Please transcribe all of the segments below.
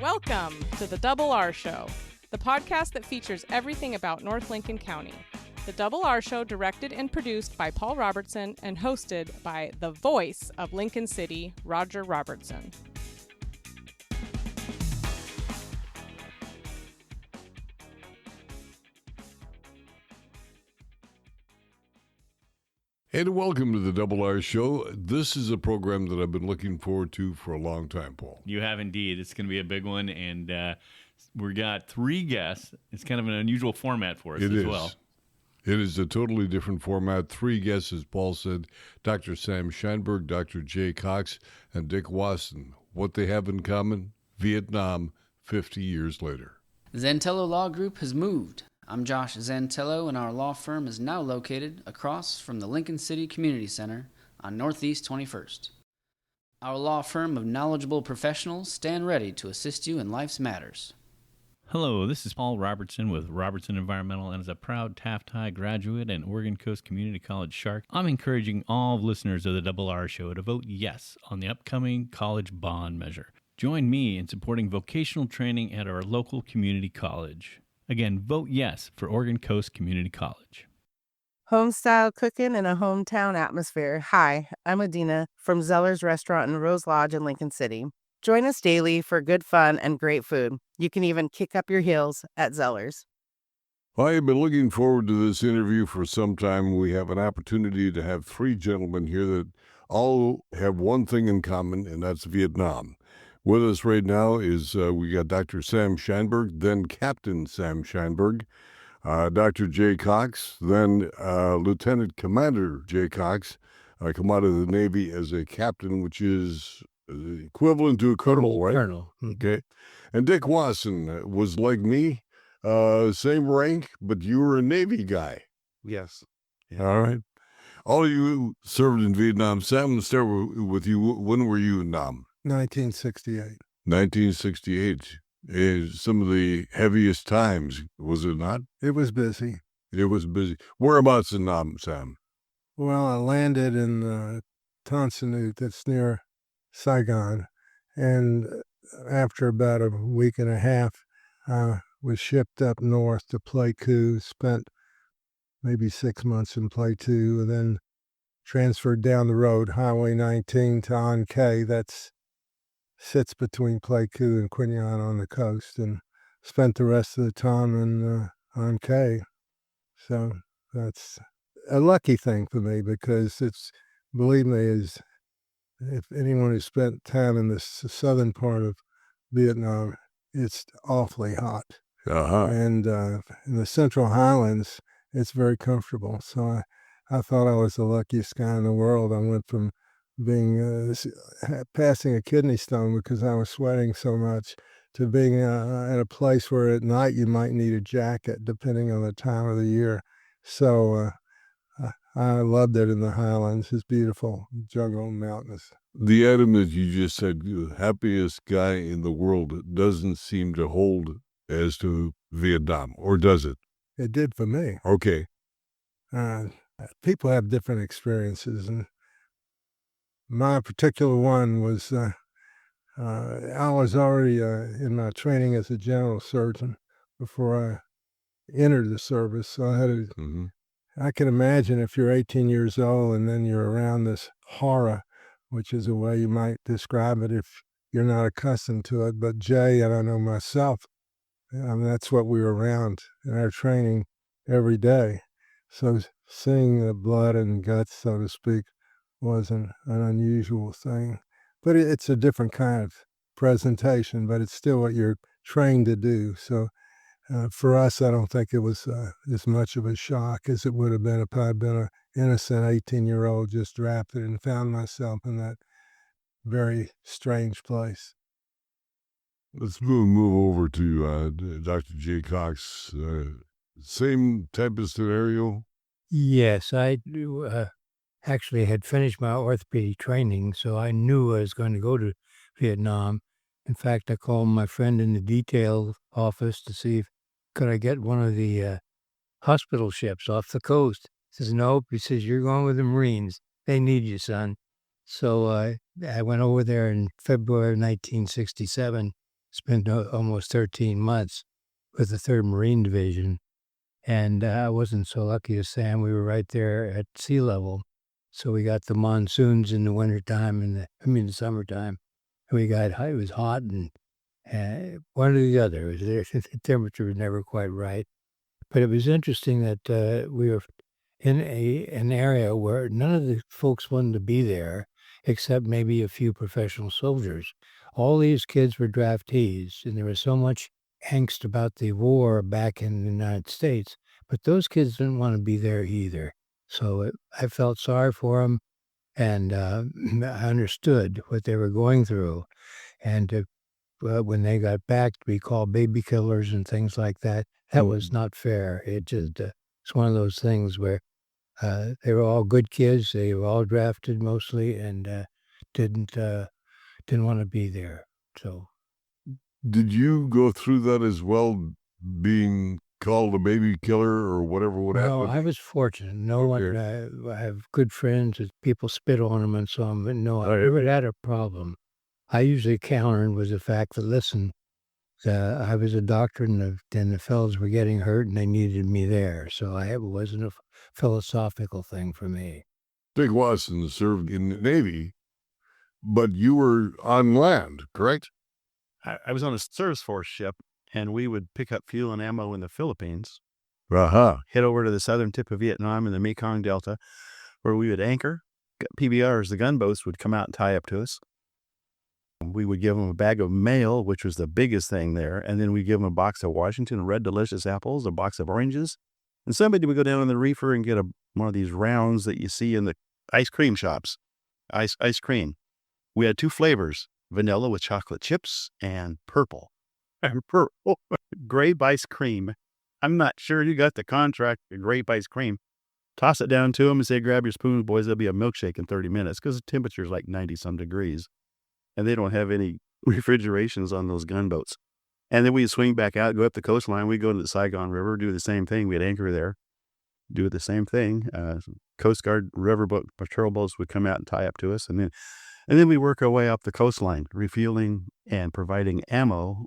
Welcome to the Double R Show, the podcast that features everything about North Lincoln County. The Double R Show, directed and produced by Paul Robertson and hosted by the voice of Lincoln City, Roger Robertson. And welcome to the Double R Show. This is a program that I've been looking forward to for a long time, Paul. You have indeed. It's going to be a big one, and we got three guests. It's kind of an unusual format for us well. It is a totally different format. Three guests, as Paul said, Dr. Sam Scheinberg, Dr. Jay Cox, and Dick Wasson. What they have in common? Vietnam, 50 years later. Zantello Law Group has moved. I'm Josh Zantello, and our law firm is now located across from the Lincoln City Community Center on Northeast 21st. Our law firm of knowledgeable professionals stand ready to assist you in life's matters. Hello, this is Paul Robertson with Robertson Environmental, and as a proud Taft High graduate and Oregon Coast Community College Shark, I'm encouraging all listeners of the Double R Show to vote yes on the upcoming college bond measure. Join me in supporting vocational training at our local community college. Again, vote yes for Oregon Coast Community College. Home-style cooking in a hometown atmosphere. Hi, I'm Adina from Zeller's Restaurant in Rose Lodge in Lincoln City. Join us daily for good fun and great food. You can even kick up your heels at Zeller's. I have been looking forward to this interview for some time. We have an opportunity to have three gentlemen here that all have one thing in common, and that's Vietnam. With us right now is we got Dr. Sam Scheinberg, then Captain Sam Scheinberg, Dr. Jay Cox, then Lieutenant Commander Jay Cox, come out of the Navy as a captain, which is equivalent to a colonel, right? Colonel. Okay. And Dick Wasson was like me, same rank, but you were a Navy guy. Yes. Yeah. All right. All of you served in Vietnam. Sam, let's start with you. When were you in Nam? 1968. 1968 is some of the heaviest times, was it not? It was busy. It was busy. Whereabouts in Nam, Sam? Well, I landed in Tan Son Nhut, that's near Saigon, and after about a week and a half, I was shipped up north to Pleiku, spent maybe 6 months in Pleiku, and then transferred down the road, Highway 19 to An Khe. That's sits between Pleiku and Quy Nhon on the coast, and spent the rest of the time in An Khe. So that's a lucky thing for me, because it's, believe me, is if anyone who's spent time in the southern part of Vietnam, it's awfully hot. Uh-huh. And in the Central Highlands, it's very comfortable. So I thought I was the luckiest guy in the world. I went from being passing a kidney stone because I was sweating so much to being at a place where at night you might need a jacket depending on the time of the year. So I loved it in the Highlands. It's beautiful, jungle and mountainous. The item that you just said, happiest guy in the world, doesn't seem to hold as to Vietnam, or does it? It did for me. Okay. People have different experiences, and my particular one was I was already in my training as a general surgeon before I entered the service. So I had I can imagine if you're 18 years old and then you're around this horror, which is a way you might describe it if you're not accustomed to it. But Jay, and I know myself, I mean, that's what we were around in our training every day. So seeing the blood and guts, so to speak, was an unusual thing. But it's a different kind of presentation, but it's still what you're trained to do. So for us, I don't think it was as much of a shock as it would have been if I'd been an innocent 18-year-old just drafted and found myself in that very strange place. Let's move over to Dr. Jay Cox. Same type of scenario? Yes, I actually had finished my orthopedic training, so I knew I was going to go to Vietnam. In fact, I called my friend in the detail office to see if could I get one of the hospital ships off the coast. He says, nope. He says, you're going with the Marines. They need you, son. So I went over there in February of 1967, spent almost 13 months with the 3rd Marine Division. And I wasn't so lucky as Sam. We were right there at sea level. So we got the monsoons in the wintertime the summertime. And it was hot and one or the other. The temperature was never quite right. But it was interesting that we were in an area where none of the folks wanted to be there, except maybe a few professional soldiers. All these kids were draftees, and there was so much angst about the war back in the United States, but those kids didn't want to be there either. So I felt sorry for them, and I understood what they were going through. And when they got back to be called baby killers and things like that, that was not fair. It's one of those things where they were all good kids. They were all drafted mostly, and didn't want to be there. So, Did you go through that as well, being called a baby killer or whatever would well, happen? I was fortunate. No one. I have good friends that people spit on them and so on, but no, I never had a problem. I usually countered with the fact that, listen, I was a doctor, and the fellows were getting hurt, and they needed me there. So it wasn't a philosophical thing for me. Dick Wasson served in the Navy, but you were on land, correct? I was on a service force ship, and we would pick up fuel and ammo in the Philippines, head over to the southern tip of Vietnam in the Mekong Delta, where we would anchor. PBRs, the gunboats, would come out and tie up to us. We would give them a bag of mail, which was the biggest thing there, and then we'd give them a box of Washington red delicious apples, a box of oranges, and somebody would go down on the reefer and get one of these rounds that you see in the ice cream shops, ice cream. We had 2 flavors, vanilla with chocolate chips and purple. Grape ice cream. I'm not sure you got the contract for grape ice cream. Toss it down to them and say, grab your spoons, boys. There'll be a milkshake in 30 minutes because the temperature's like 90-some degrees. And they don't have any refrigerations on those gunboats. And then we'd swing back out, go up the coastline. We'd go to the Saigon River, do the same thing. We'd anchor there, do the same thing. Coast Guard riverboat patrol boats would come out and tie up to us. And then we work our way up the coastline, refueling and providing ammo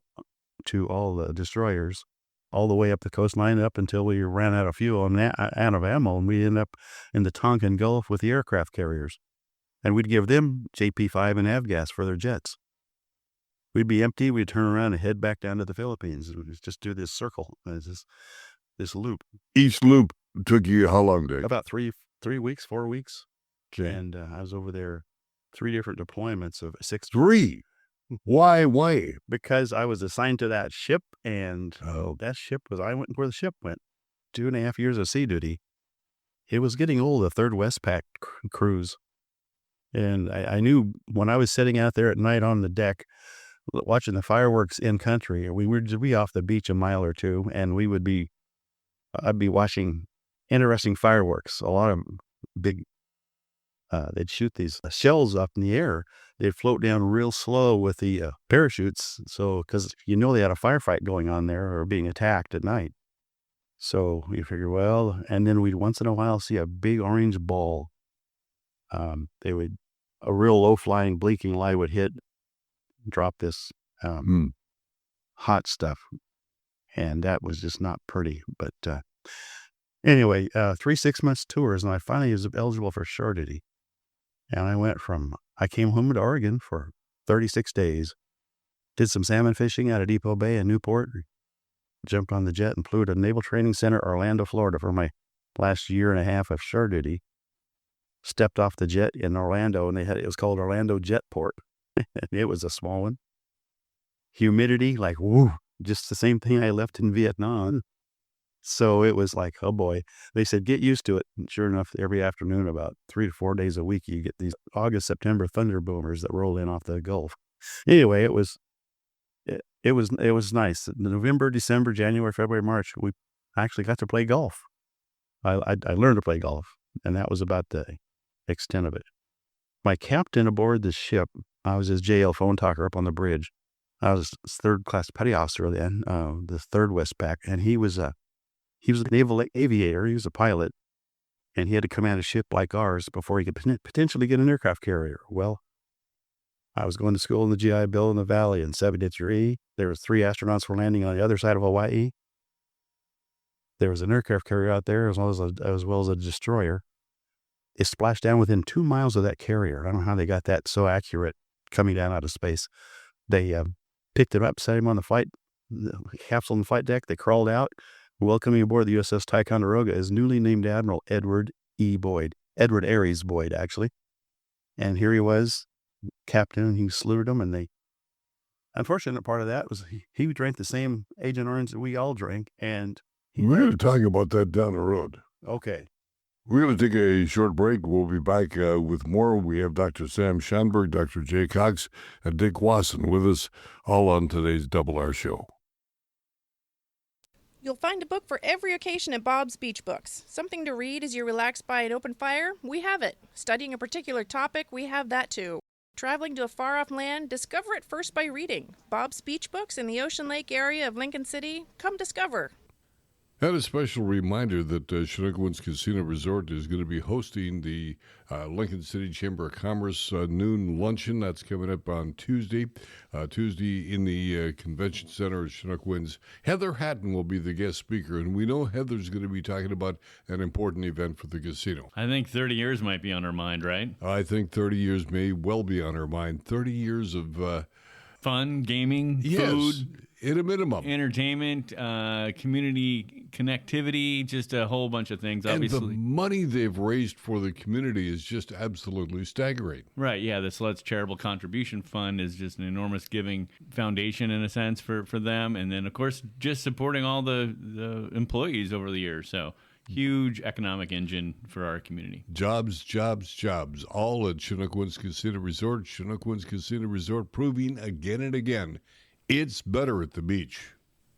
to all the destroyers, all the way up the coastline, up until we ran out of fuel and out of ammo, and we end up in the Tonkin Gulf with the aircraft carriers. And we'd give them JP5 and avgas for their jets. We'd be empty, we'd turn around and head back down to the Philippines. We'd just do this circle, this loop. Each loop took you how long, Dick? About 3 weeks, 4 weeks. Okay. And I was over there 3 different deployments of 6. 3? Why? Because I was assigned to that ship, and I went where the ship went. 2.5 years of sea duty. It was getting old, the 3rd Westpac cruise. And I knew when I was sitting out there at night on the deck, watching the fireworks in country, we would be off the beach a mile or two, and I'd be watching interesting fireworks. A lot of big, they'd shoot these shells up in the air. They'd float down real slow with the parachutes. So, because they had a firefight going on there or being attacked at night. So we figure, well, and then we'd once in a while see a big orange ball. A real low flying blinking light would hit, drop this hot stuff. And that was just not pretty. But anyway, 3 6-month tours, and I finally was eligible for shore duty. And I came home to Oregon for 36 days, did some salmon fishing out of Depot Bay in Newport, jumped on the jet and flew to Naval Training Center, Orlando, Florida for my last 1.5 years of shore duty. Stepped off the jet in Orlando, and it was called Orlando Jetport. It was a small one. Humidity, like, woo, just the same thing I left in Vietnam. So it was like, oh boy. They said, get used to it. And sure enough, every afternoon, about 3 to 4 days a week, you get these August, September thunder boomers that roll in off the Gulf. Anyway, it was nice. November, December, January, February, March, we actually got to play golf. I learned to play golf, and that was about the extent of it. My captain aboard the ship, I was his JL phone talker up on the bridge. I was 3rd class petty officer then, the 3rd Westpac, and he was a naval aviator. He was a pilot, and he had to command a ship like ours before he could potentially get an aircraft carrier. Well, I was going to school in the GI Bill in the Valley in 73. There was 3 astronauts were landing on the other side of Hawaii. There was an aircraft carrier out there as well as a destroyer. It splashed down within 2 miles of that carrier. I don't know how they got that so accurate coming down out of space. They picked him up, set him on the capsule on the flight deck. They crawled out. Welcoming aboard the USS Ticonderoga is newly named Admiral Edward Aries Boyd, actually. And here he was, captain, and he saluted him. And the unfortunate part of that was he drank the same Agent Orange that we all drank. And we're going to talk about that down the road. Okay. We're going to take a short break. We'll be back with more. We have Dr. Sam Scheinberg, Dr. Jay Cox, and Dick Wasson with us, all on today's Double R Show. You'll find a book for every occasion at Bob's Beach Books. Something to read as you relax by an open fire? We have it. Studying a particular topic? We have that too. Traveling to a far-off land? Discover it first by reading. Bob's Beach Books in the Ocean Lake area of Lincoln City? Come discover. And a special reminder that Chinook Winds Casino Resort is going to be hosting the Lincoln City Chamber of Commerce noon luncheon. That's coming up on Tuesday. Tuesday in the Convention Center at Chinook Winds. Heather Hatton will be the guest speaker, and we know Heather's going to be talking about an important event for the casino. I think 30 years might be on her mind, right? I think 30 years may well be on her mind. 30 years of fun, gaming, food. At a minimum. Entertainment, community connectivity, just a whole bunch of things, obviously. And the money they've raised for the community is just absolutely staggering. Right, yeah. The Sluts Charitable Contribution Fund is just an enormous giving foundation, in a sense, for them. And then, of course, just supporting all the employees over the years. So, huge economic engine for our community. Jobs, jobs, jobs. All at Chinook Winds Casino Resort. Chinook Winds Casino Resort proving again and again it's better at the beach.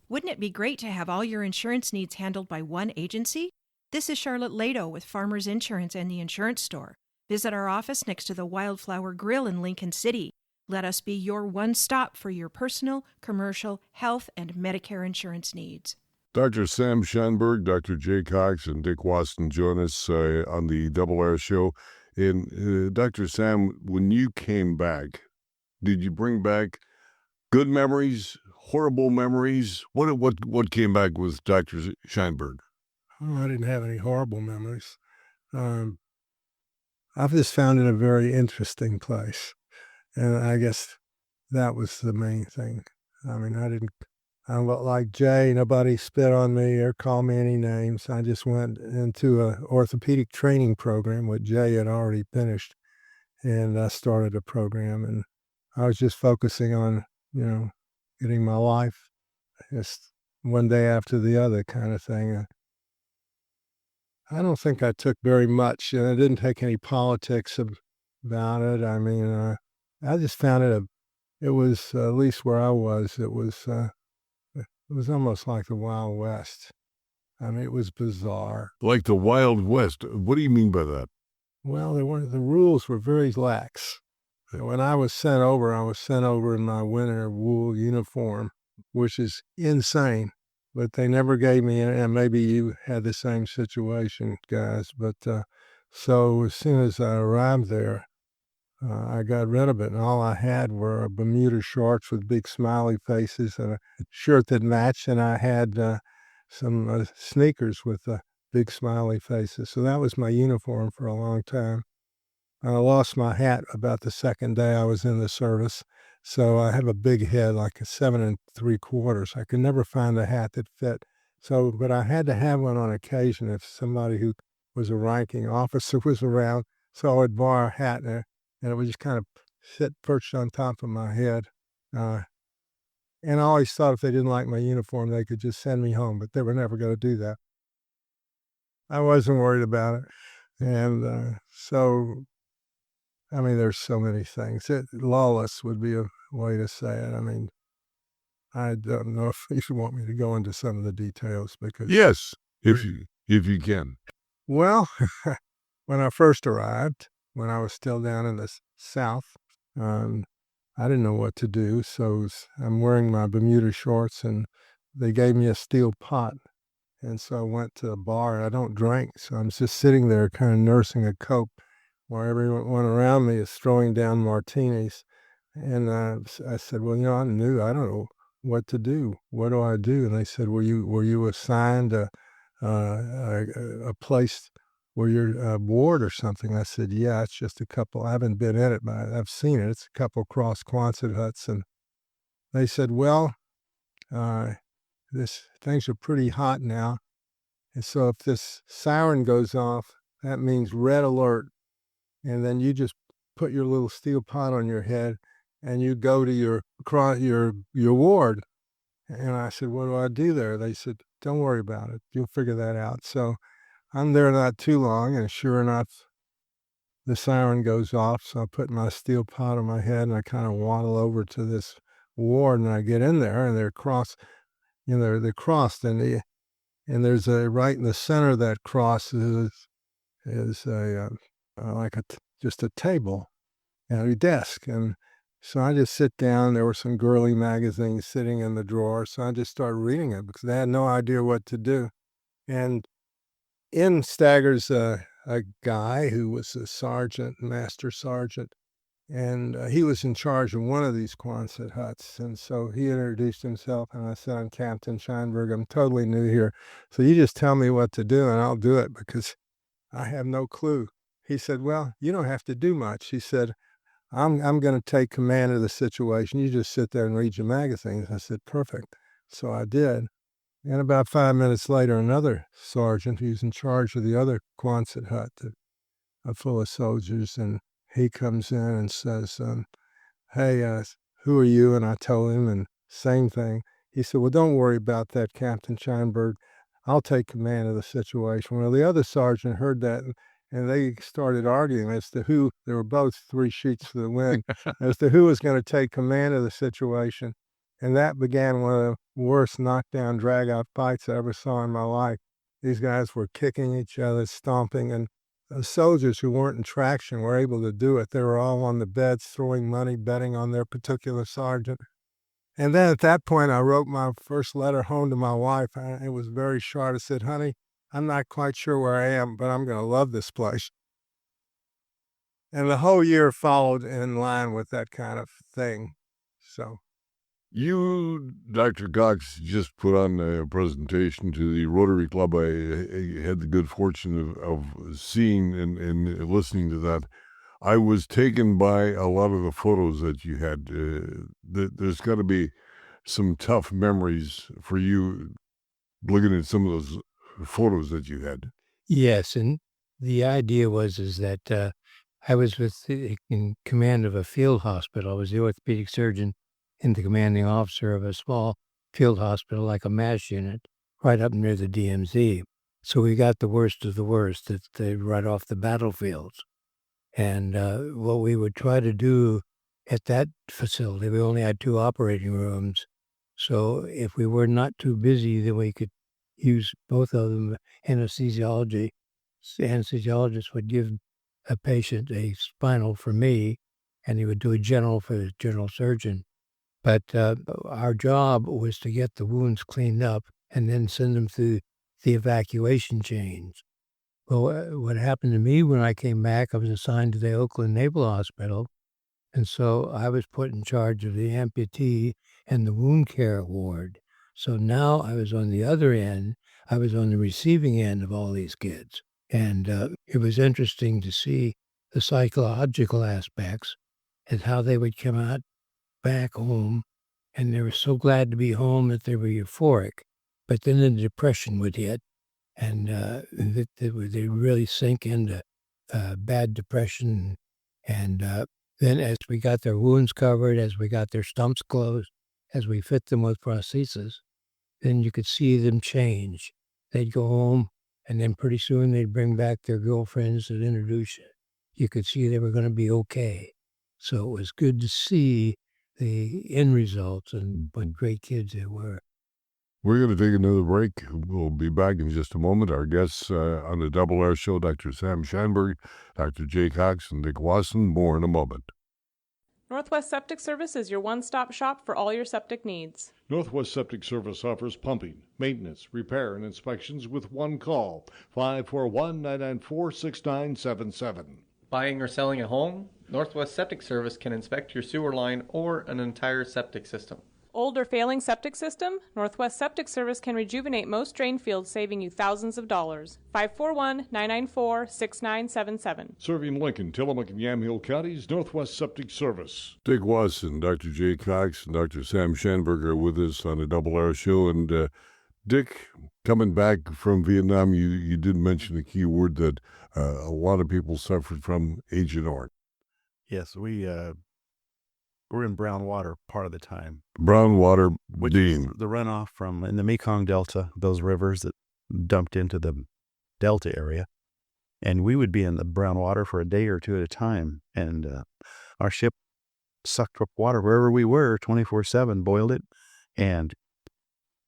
Wouldn't it be great to have all your insurance needs handled by one agency? This is Charlotte Lado with Farmers Insurance and the Insurance Store. Visit our office next to the Wildflower Grill in Lincoln City. Let us be your one stop for your personal, commercial, health, and Medicare insurance needs. Dr. Sam Scheinberg, Dr. Jay Cox, and Dick Wasson join us on the Double R Show. And Dr. Sam, when you came back, did you bring back good memories, horrible memories? What came back with Dr. Scheinberg? Oh, I didn't have any horrible memories. I've just found it a very interesting place. And I guess that was the main thing. I mean, I'm like Jay, nobody spit on me or called me any names. I just went into an orthopedic training program, what Jay had already finished. And I started a program, and I was just focusing on getting my life just one day after the other kind of thing. I don't think I took very much, and I didn't take any politics about it. I mean, I just found it was, at least where I was, it was almost like the Wild West. I mean, it was bizarre. Like the Wild West? What do you mean by that? Well, the rules were very lax. When I was sent over in my winter wool uniform, which is insane. But they never gave me, and maybe you had the same situation, guys. But so as soon as I arrived there, I got rid of it, and all I had were Bermuda shorts with big smiley faces and a shirt that matched, and I had some sneakers with big smiley faces. So that was my uniform for a long time. I lost my hat about the second day I was in the service. So I have a big head, like a 7 3/4. I could never find a hat that fit. So, but I had to have one on occasion if somebody who was a ranking officer was around. So I would borrow a hat, and it would just kind of sit perched on top of my head. And I always thought if they didn't like my uniform, they could just send me home, but they were never going to do that. I wasn't worried about it. And so, I mean, there's so many things. Lawless would be a way to say it. I mean, I don't know if you want me to go into some of the details because... Yes, if you can. Well, when I first arrived, when I was still down in the South, I didn't know what to do. So I'm wearing my Bermuda shorts, and they gave me a steel pot. And so I went to a bar, and I don't drink. So I'm just sitting there kind of nursing a cope while everyone around me is throwing down martinis. And I said, well, I'm new. I don't know what to do. What do I do? And they said, were you assigned a place where you're ward or something? I said, yeah, it's just a couple. I haven't been in it, but I've seen it. It's a couple cross Quonset huts. And they said, well, things are pretty hot now. And so if this siren goes off, that means red alert. And then you just put your little steel pot on your head and you go to your ward. And I said, what do I do there? They said, don't worry about it. You'll figure that out. So I'm there not too long, and sure enough, the siren goes off. So I put my steel pot on my head and I kind of waddle over to this ward, and I get in there, and they're crossed, and there's right in the center of that cross is just a table and a desk. And so I just sit down. There were some girly magazines sitting in the drawer. So I just started reading it because I had no idea what to do. And in staggers a guy who was a sergeant, master sergeant, and he was in charge of one of these Quonset huts. And so he introduced himself, and I said, I'm Captain Scheinberg. I'm totally new here. So you just tell me what to do, and I'll do it because I have no clue. He said, well, you don't have to do much. He said, I'm going to take command of the situation. You just sit there and read your magazines. I said, perfect. So I did. And about 5 minutes later, another sergeant who's in charge of the other Quonset hut full of soldiers, and he comes in and says, hey, who are you? And I told him, and same thing. He said, well, don't worry about that, Captain Scheinberg. I'll take command of the situation. Well, the other sergeant heard that, and they started arguing as to who, they were both 3 sheets to the wind, as to who was going to take command of the situation. And that began one of the worst knockdown, drag-out fights I ever saw in my life. These guys were kicking each other, stomping, and the soldiers who weren't in traction were able to do it. They were all on the beds, throwing money, betting on their particular sergeant. And then at that point, I wrote my first letter home to my wife. It was very short. I said, honey, I'm not quite sure where I am, but I'm going to love this place. And the whole year followed in line with that kind of thing. So you, Dr. Cox, just put on a presentation to the Rotary Club. I had the good fortune of seeing and listening to that. I was taken by a lot of the photos that you had. There's got to be some tough memories for you looking at some of those photos that you had. Yes, and the idea was that I was in command of a field hospital. I was the orthopedic surgeon and the commanding officer of a small field hospital, like a MASH unit, right up near the DMZ. So we got the worst of the worst right off the battlefields. And what we would try to do at that facility, we only had 2 operating rooms. So if we were not too busy, then we could use both of them. Anesthesiologists would give a patient a spinal for me, and he would do a general for the general surgeon. But our job was to get the wounds cleaned up and then send them through the evacuation chains. Well, what happened to me when I came back, I was assigned to the Oakland Naval Hospital, and so I was put in charge of the amputee and the wound care ward. So now I was on the other end. I was on the receiving end of all these kids. And it was interesting to see the psychological aspects and how they would come out back home, and they were so glad to be home that they were euphoric. But then the depression would hit, and they really sink into bad depression. And then as we got their wounds covered, as we got their stumps closed, as we fit them with prosthesis, then you could see them change. They'd go home, and then pretty soon they'd bring back their girlfriends that introduce you. You could see they were going to be okay. So it was good to see the end results and what great kids they were. We're going to take another break. We'll be back in just a moment. Our guests on the Double R Show, Dr. Sam Scheinberg, Dr. Jay Cox, and Dick Wasson. More in a moment. Northwest Septic Service is your one-stop shop for all your septic needs. Northwest Septic Service offers pumping, maintenance, repair, and inspections with one call, 541-994-6977. Buying or selling a home? Northwest Septic Service can inspect your sewer line or an entire septic system. Old or failing septic system? Northwest Septic Service can rejuvenate most drain fields, saving you thousands of dollars. 541-994-6977. Serving Lincoln, Tillamook, and Yamhill counties, Northwest Septic Service. Dick Wasson, Dr. Jay Cox, and Dr. Sam Scheinberg are with us on the Double R Show. And Dick, coming back from Vietnam, you did mention a key word that a lot of people suffered from, Agent Orange. Yes, we were in brown water part of the time. Brown water, which is the runoff from in the Mekong Delta, those rivers that dumped into the Delta area. And we would be in the brown water for a day or two at a time. And our ship sucked up water wherever we were 24/7, boiled it. And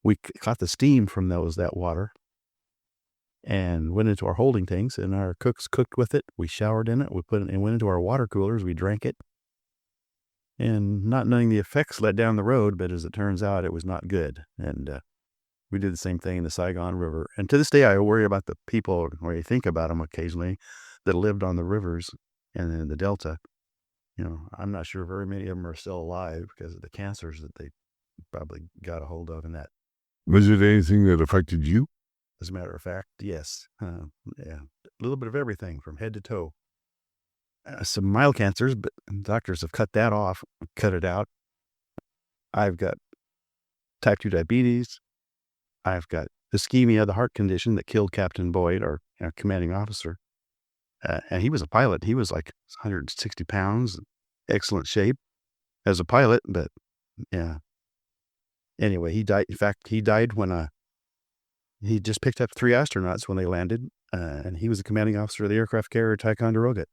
we caught the steam from that water and went into our holding tanks, and our cooks cooked with it. We showered in it. We put it and went into our water coolers. We drank it. And not knowing the effects led down the road, but as it turns out, it was not good. And we did the same thing in the Saigon River. And to this day, I worry about the people, or you think about them occasionally, that lived on the rivers and in the Delta. You know, I'm not sure very many of them are still alive because of the cancers that they probably got a hold of in that. Was it anything that affected you? As a matter of fact, yes. Yeah, a little bit of everything from head to toe. Some mild cancers, but doctors have cut that off, cut it out. I've got type 2 diabetes. I've got ischemia, the heart condition that killed Captain Boyd, our commanding officer. And he was a pilot. He was like 160 pounds, excellent shape as a pilot, but yeah. Anyway, he died. In fact, he died when he just picked up 3 astronauts when they landed, and he was the commanding officer of the aircraft carrier Ticonderoga.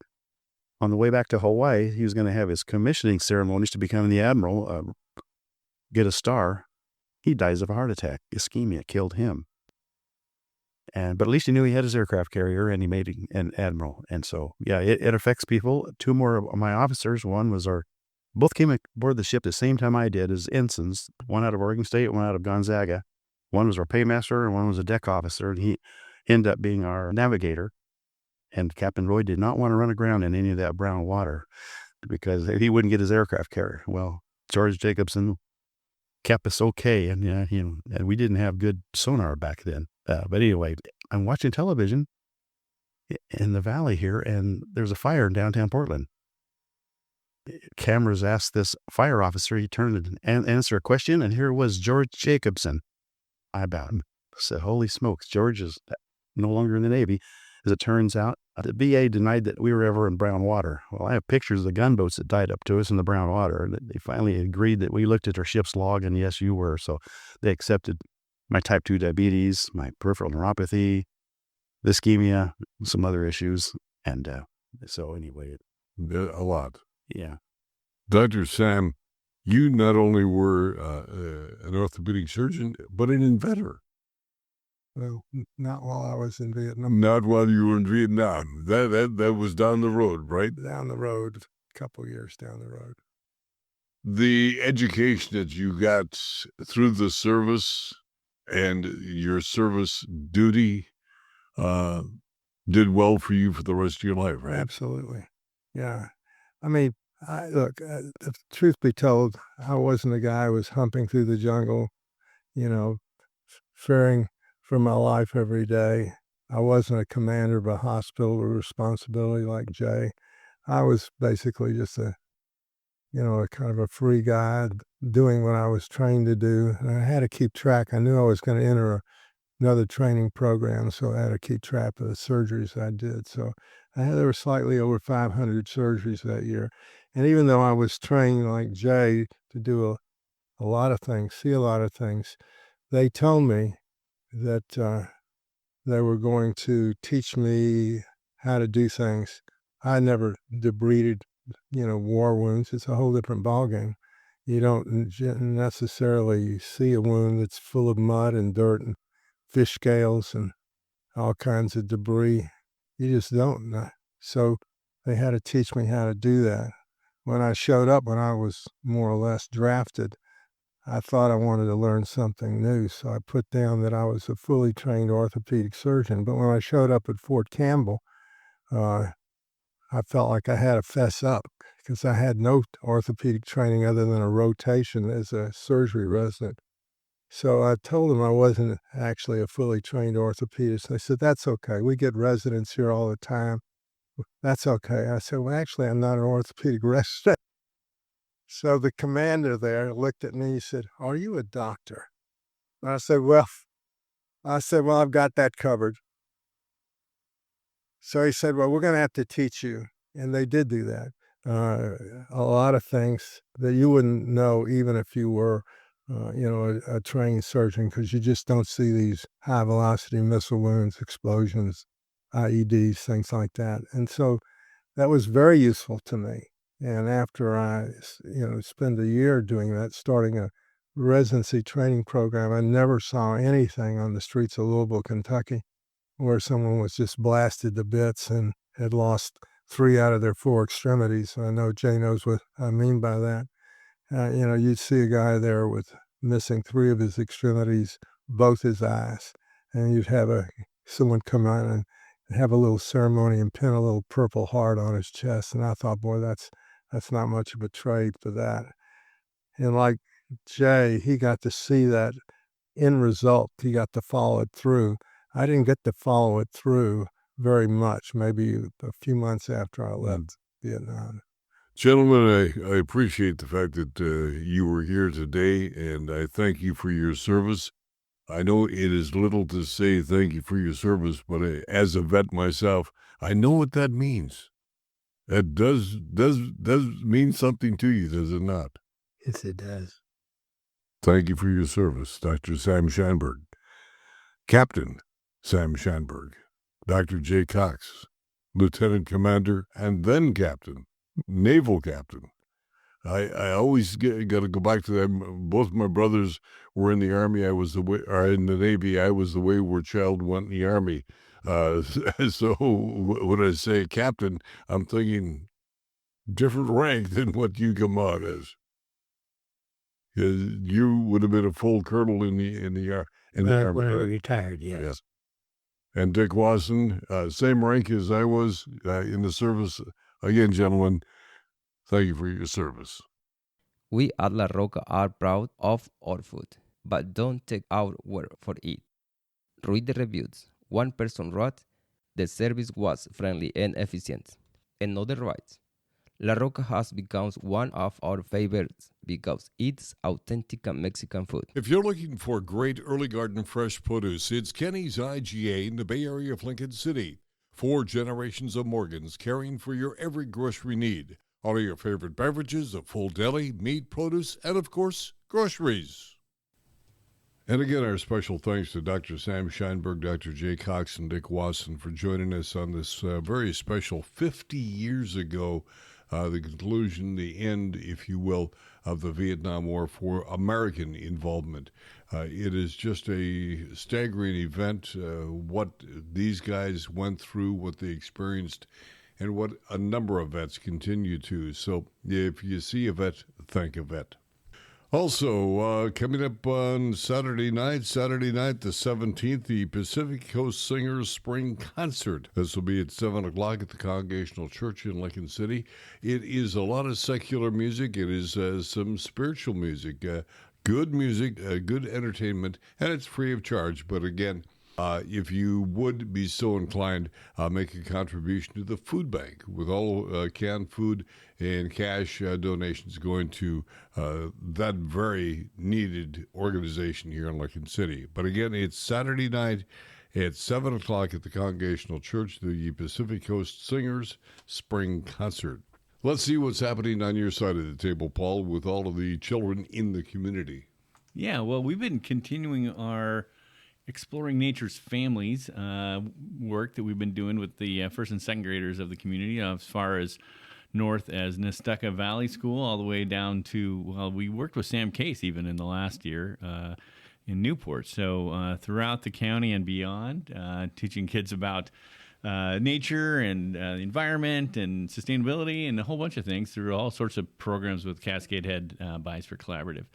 On the way back to Hawaii, he was going to have his commissioning ceremonies to become the admiral, get a star. He dies of a heart attack. Ischemia killed him. But at least he knew he had his aircraft carrier, and he made an admiral. And so, yeah, it affects people. 2 more of my officers, both came aboard the ship the same time I did as ensigns, one out of Oregon State, one out of Gonzaga. One was our paymaster, and one was a deck officer, and he ended up being our navigator. And Captain Roy did not want to run aground in any of that brown water because he wouldn't get his aircraft carrier. Well, George Jacobson kept us okay, and and we didn't have good sonar back then. But anyway, I'm watching television in the valley here, and there's a fire in downtown Portland. Cameras asked this fire officer. He turned and answered a question, and here was George Jacobson. I about him. Said, "Holy smokes, George is no longer in the Navy." As it turns out, the VA denied that we were ever in brown water. Well, I have pictures of the gunboats that died up to us in the brown water. They finally agreed that we looked at our ship's log, and yes, you were. So they accepted my type 2 diabetes, my peripheral neuropathy, the ischemia, some other issues. And so anyway. A lot. Yeah. Dr. Sam, you not only were an orthopedic surgeon, but an inventor. Well, not while I was in Vietnam. Not while you were in Vietnam. That was down the road, right? Down the road, a couple years down the road. The education that you got through the service and your service duty did well for you for the rest of your life, right? Absolutely. Yeah. I mean, the truth be told, I wasn't a guy who was humping through the jungle, fearing for my life every day. I wasn't a commander of a hospital or responsibility like Jay. I was basically just a kind of a free guy doing what I was trained to do. And I had to keep track. I knew I was going to enter another training program, so I had to keep track of the surgeries I did. So there were slightly over 500 surgeries that year. And even though I was trained like Jay to do a lot of things, see a lot of things, they told me that they were going to teach me how to do things. I never debrided, war wounds. It's a whole different ballgame. You don't necessarily see a wound that's full of mud and dirt and fish scales and all kinds of debris. You just don't. So they had to teach me how to do that. When I showed up, when I was more or less drafted, I thought I wanted to learn something new, so I put down that I was a fully trained orthopedic surgeon. But when I showed up at Fort Campbell, I felt like I had to fess up because I had no orthopedic training other than a rotation as a surgery resident. So I told them I wasn't actually a fully trained orthopedist. They said, "That's okay. We get residents here all the time. That's okay." I said, "Well, actually, I'm not an orthopedic resident." So the commander there looked at me and said, "Are you a doctor?" And I said, "Well, I've got that covered." So he said, "Well, we're going to have to teach you." And they did do that. A lot of things that you wouldn't know even if you were, a trained surgeon, because you just don't see these high-velocity missile wounds, explosions, IEDs, things like that. And so that was very useful to me. And after I, spent a year doing that, starting a residency training program, I never saw anything on the streets of Louisville, Kentucky, where someone was just blasted to bits and had lost 3 out of their 4 extremities. I know Jay knows what I mean by that. You'd see a guy there with missing 3 of his extremities, both his eyes, and you'd have someone come out and have a little ceremony and pin a little Purple Heart on his chest. And I thought, boy, that's not much of a trade for that. And like Jay, he got to see that end result. He got to follow it through. I didn't get to follow it through very much, maybe a few months after I left Vietnam. Gentlemen, I appreciate the fact that you were here today, and I thank you for your service. I know it is little to say thank you for your service, but as a vet myself, I know what that means. That does mean something to you, does it not? Yes, it does. Thank you for your service, Dr. Sam Scheinberg. Captain Sam Scheinberg, Dr. Jay Cox, Lieutenant Commander, and then Captain, Naval Captain. I always got to go back to them. Both my brothers were in the Army. I was in the Navy. I was the wayward child, went in the Army. So when I say Captain, I'm thinking different rank than what you come out as. You would have been a full colonel in the Army. When I retired, yes. And Dick Wasson, same rank as I was in the service. Again, gentlemen, thank you for your service. We at La Roca are proud of our food, but don't take our word for it. Read the reviews. One person wrote, "The service was friendly and efficient." Another writes, "La Roca has become one of our favorites because it's authentic Mexican food." If you're looking for great early garden fresh produce, it's Kenny's IGA in the Bay Area of Lincoln City. 4 generations of Morgans caring for your every grocery need. All of your favorite beverages, a full deli, meat, produce, and of course, groceries. And again, our special thanks to Dr. Sam Scheinberg, Dr. Jay Cox, and Dick Wasson for joining us on this very special 50 years ago, the conclusion, the end, if you will, of the Vietnam War for American involvement. It is just a staggering event, what these guys went through, what they experienced, and what a number of vets continue to. So if you see a vet, thank a vet. Also, coming up on Saturday night, the 17th, the Pacific Coast Singers Spring Concert. This will be at 7 o'clock at the Congregational Church in Lincoln City. It is a lot of secular music. It is some spiritual music, good music, good entertainment, and it's free of charge. But again, if you would be so inclined, make a contribution to the food bank with all canned food and cash donations going to that very needed organization here in Lincoln City. But again, it's Saturday night at 7 o'clock at the Congregational Church, the Pacific Coast Singers Spring Concert. Let's see what's happening on your side of the table, Paul, with all of the children in the community. Yeah, well, we've been continuing our Exploring Nature's Families work that we've been doing with the first and second graders of the community, as far as north as Nestucca Valley School, all the way down to, well, we worked with Sam Case even in the last year in Newport. So throughout the county and beyond, teaching kids about nature and the environment and sustainability and a whole bunch of things through all sorts of programs with Cascade Head Biosphere Collaborative.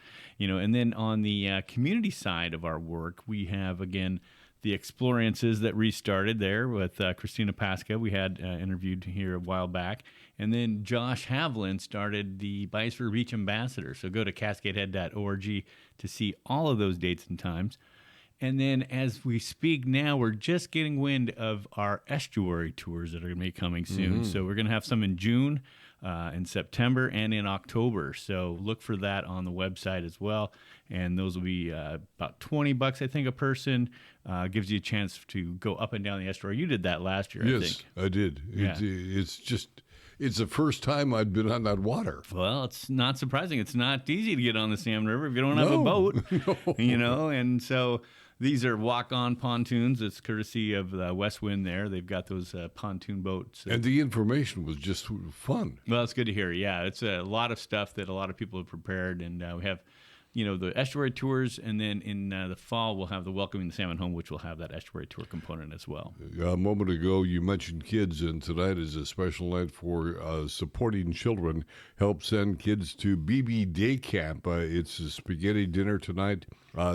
And then on the community side of our work, we have, again, the experiences that restarted there with Christina Pasca. We had interviewed here a while back. And then Josh Havlin started the Biosphere Beach Ambassador. So go to cascadehead.org to see all of those dates and times. And then as we speak now, we're just getting wind of our estuary tours that are going to be coming soon. So we're going to have some in June, in September, and in October. So look for that on the website as well. And those will be about $20, I think, a person. Gives you a chance to go up and down the estuary. You did that last year, I think. Yes, I did. Yeah. It's the first time I'd been on that water. Well, it's not surprising. It's not easy to get on the Salmon River if you don't have a boat, and so these are walk-on pontoons. It's courtesy of West Wind there. They've got those pontoon boats. And the information was just fun. Well, it's good to hear. Yeah, it's a lot of stuff that a lot of people have prepared, and we have the estuary tours, and then in the fall we'll have the Welcoming the Salmon Home, which will have that estuary tour component as well. A moment ago you mentioned kids, and tonight is a special night for supporting children. Help send kids to BB Day Camp. It's a spaghetti dinner tonight.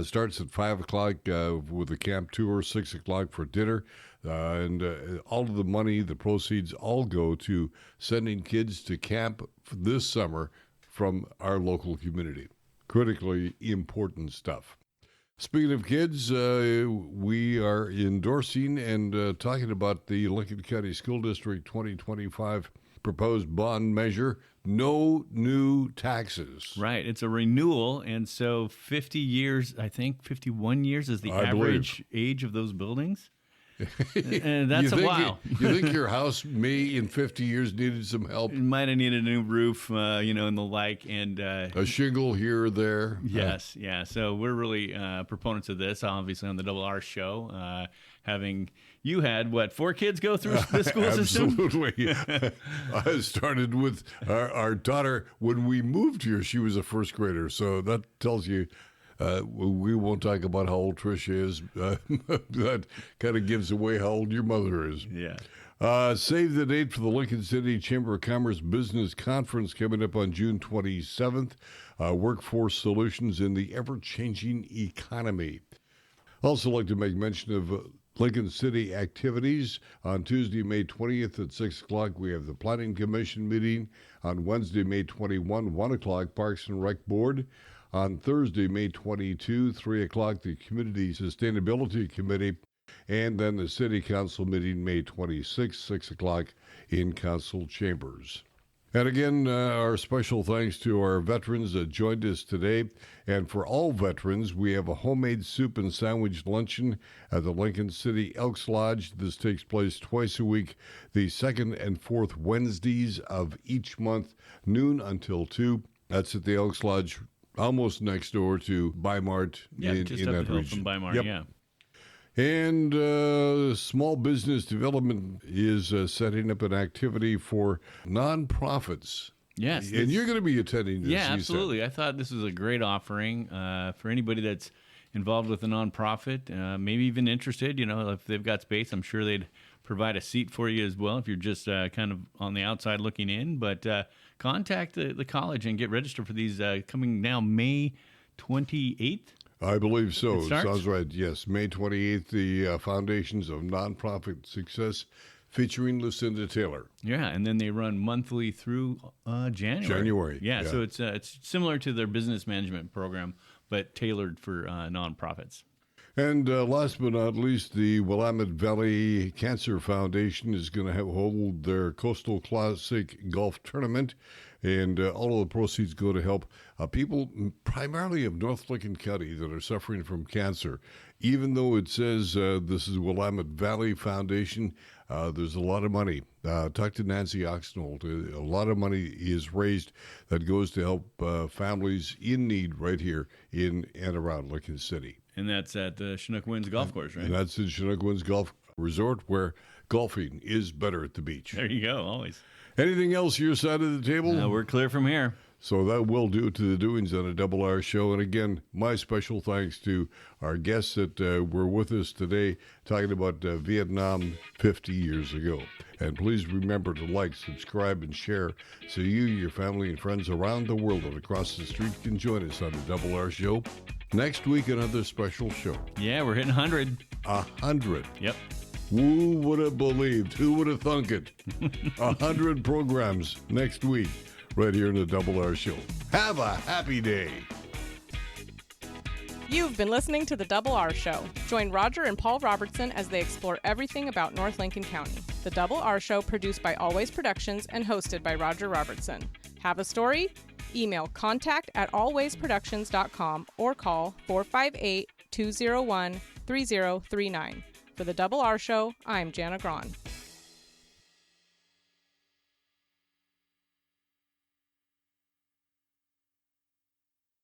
Starts at 5 o'clock with a camp tour, 6 o'clock for dinner. And all of the money, the proceeds, all go to sending kids to camp this summer from our local community. Critically important stuff. Speaking of kids, we are endorsing and talking about the Lincoln County School District 2025 proposed bond measure, no new taxes. Right. It's a renewal, and so 50 years, I think 51 years is the average age of those buildings. And that's a while. You think your house may in 50 years needed some help? It might have needed a new roof, and the like. And a shingle here or there. Yes, yeah. So we're really proponents of this, obviously, on the Double R show. Having you had, 4 kids go through the school system? Absolutely. I started with our daughter. When we moved here, she was a first grader. So that tells you. We won't talk about how old Tricia is. That kind of gives away how old your mother is. Yeah. Save the date for the Lincoln City Chamber of Commerce Business Conference coming up on June 27th. Workforce Solutions in the Ever-Changing Economy. Also like to make mention of Lincoln City activities. On Tuesday, May 20th at 6 o'clock, we have the Planning Commission meeting. On Wednesday, May 21, 1 o'clock, Parks and Rec Board. On Thursday, May 22, 3 o'clock, the Community Sustainability Committee. And then the City Council meeting, May 26, 6 o'clock in Council Chambers. And again, our special thanks to our veterans that joined us today. And for all veterans, we have a homemade soup and sandwich luncheon at the Lincoln City Elks Lodge. This takes place twice a week, the second and fourth Wednesdays of each month, noon until 2. That's at the Elks Lodge, almost next door to Bi-Mart in that region. From Bi-Mart, yeah. And Small Business Development is setting up an activity for nonprofits. Yes. And you're going to be attending this. Yeah, absolutely. I thought this was a great offering for anybody that's involved with a nonprofit, maybe even interested. If they've got space, I'm sure they'd provide a seat for you as well if you're just kind of on the outside looking in. But contact the college and get registered for these coming now May 28th. I believe so. It starts? Sounds right. Yes, May 28th, the Foundations of Nonprofit Success featuring Lucinda Taylor. Yeah, and then they run monthly through January. Yeah, so it's similar to their business management program, but tailored for nonprofits. And last but not least, the Willamette Valley Cancer Foundation is going to hold their Coastal Classic Golf Tournament, and all of the proceeds go to help people primarily of North Lincoln County that are suffering from cancer. Even though it says this is Willamette Valley Foundation, there's a lot of money. Talk to Nancy Oxenholt. A lot of money is raised that goes to help families in need right here in and around Lincoln City. And that's at the Chinook Winds Golf Course, right? And that's the Chinook Winds Golf Resort, where golfing is better at the beach. There you go, always. Anything else your side of the table? We're clear from here. So that will do it to the doings on a Double R show. And again, my special thanks to our guests that were with us today talking about Vietnam 50 years ago. And please remember to like, subscribe, and share so you, your family, and friends around the world and across the street can join us on the Double R show. Next week, another special show. Yeah, we're hitting 100. 100. Yep. Who would have believed? Who would have thunk it? 100 programs next week, right here in the Double R Show. Have a happy day. You've been listening to The Double R Show. Join Roger and Paul Robertson as they explore everything about North Lincoln County. The Double R Show, produced by Always Productions and hosted by Roger Robertson. Have a story? Email contact@alwaysproductions.com or call 458-201-3039. For The Double R Show, I'm Jana Grahn.